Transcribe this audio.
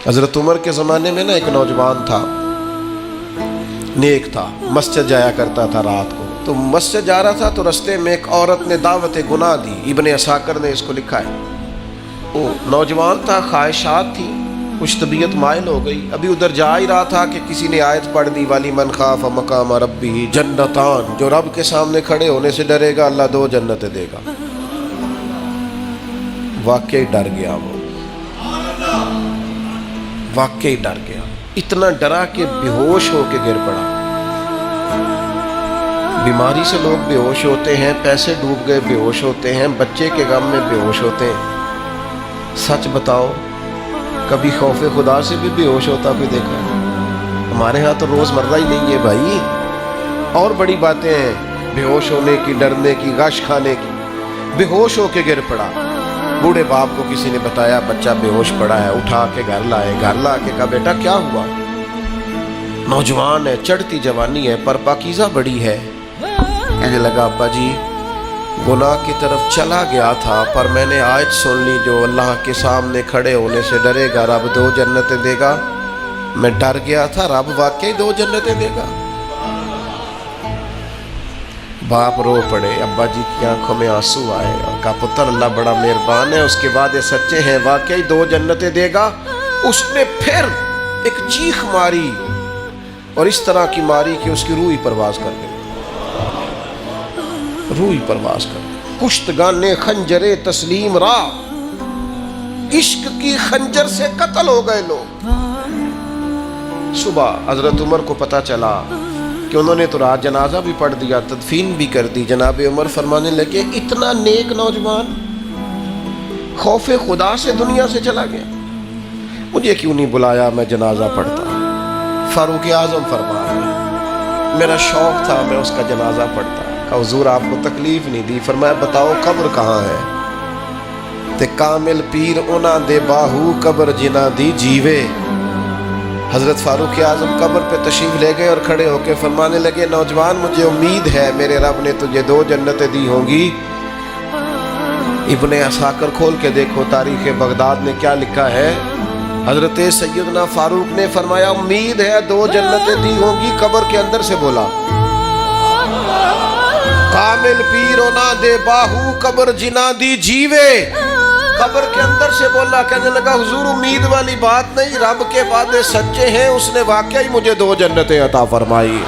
حضرت عمر کے زمانے میں نا ایک نوجوان تھا، نیک تھا، مسجد جایا کرتا تھا رات کو. تو مسجد جا رہا تھا تو رستے میں ایک عورت نے دعوت گناہ دی. ابن عساکر نے اس کو لکھا ہے. وہ نوجوان تھا، خواہشات تھی، کچھ طبیعت مائل ہو گئی. ابھی ادھر جا ہی رہا تھا کہ کسی نے آیت پڑھ دی، والی من خاف مقام ربہ جنتان، جو رب کے سامنے کھڑے ہونے سے ڈرے گا اللہ 2 جنتیں دے گا. واقعی ڈر گیا، وہ واقعی ڈر گیا. اتنا ڈرا کہ بے ہوش ہو کے گر پڑا. بیماری سے لوگ بے ہوش ہوتے ہیں، پیسے ڈوب گئے بے ہوش ہوتے ہیں، بچے کے غم میں بے ہوش ہوتے ہیں. سچ بتاؤ کبھی خوف خدا سے بھی بے ہوش ہوتا کوئی دیکھا ہے؟ ہمارے ہاں تو روز مرہ ہی نہیں ہے بھائی. اور بڑی باتیں ہیں بے ہوش ہونے کی، ڈرنے کی، غش کھانے کی. بے ہوش ہو کے گر پڑا. بوڑھے باپ کو کسی نے بتایا بچہ بے ہوش پڑا ہے، اٹھا کے گھر لائے. گھر لا کے کہا بیٹا کیا ہوا؟ نوجوان ہے، چڑھتی جوانی ہے، پر پاکیزہ بڑی ہے. کہنے لگا ابا جی گناہ کی طرف چلا گیا تھا، پر میں نے آیت سن لی جو اللہ کے سامنے کھڑے ہونے سے ڈرے گا رب 2 جنتیں دے گا. میں ڈر گیا تھا، رب واقعی 2 جنتیں دے گا. باپ رو پڑے، ابا جی کی آنکھوں میں آنسو آئے اور کہا پتر اللہ بڑا مہربان ہے، اس کے وعدے سچے ہیں، واقعی 2 جنتیں دے گا. اس نے پھر ایک چیخ ماری اور اس طرح کی ماری کہ اس کی روح ہی پرواز کر گئی. روح ہی پرواز کر گئی. کشتگان خنجر تسلیم را، عشق کی خنجر سے قتل ہو گئے لوگ. صبح حضرت عمر کو پتہ چلا کہ انہوں نے تو رات جنازہ بھی پڑھ دیا، تدفین بھی کر دی. جناب عمر فرمانے لگے اتنا نیک نوجوان خوف خدا سے دنیا سے چلا گیا، مجھے کیوں نہیں بلایا میں جنازہ پڑھتا. فاروق اعظم فرما رہے میرا شوق تھا میں اس کا جنازہ پڑھتا. کہا حضور آپ کو تکلیف نہیں دی. فرمایا بتاؤ قبر کہاں ہے؟ تے کامل پیر اونا دے باہو قبر جنا دی جیوے. حضرت فاروق اعظم قبر پہ تشریف لے گئے اور کھڑے ہو کے فرمانے لگے نوجوان مجھے امید ہے میرے رب نے تجھے 2 جنتیں دی ہوں گی. ابن عساکر کھول کے دیکھو تاریخ بغداد نے کیا لکھا ہے. حضرت سیدنا فاروق نے فرمایا امید ہے 2 جنتیں دی ہوں گی. قبر کے اندر سے بولا کامل پیر اونا دے باہو قبر جنا دی جیوے. قبر کے اندر سے بولا. کہنے لگا حضور امید والی بات نہیں، رب کے وعدے سچے ہیں، اس نے واقعی مجھے 2 جنتیں عطا فرمائی.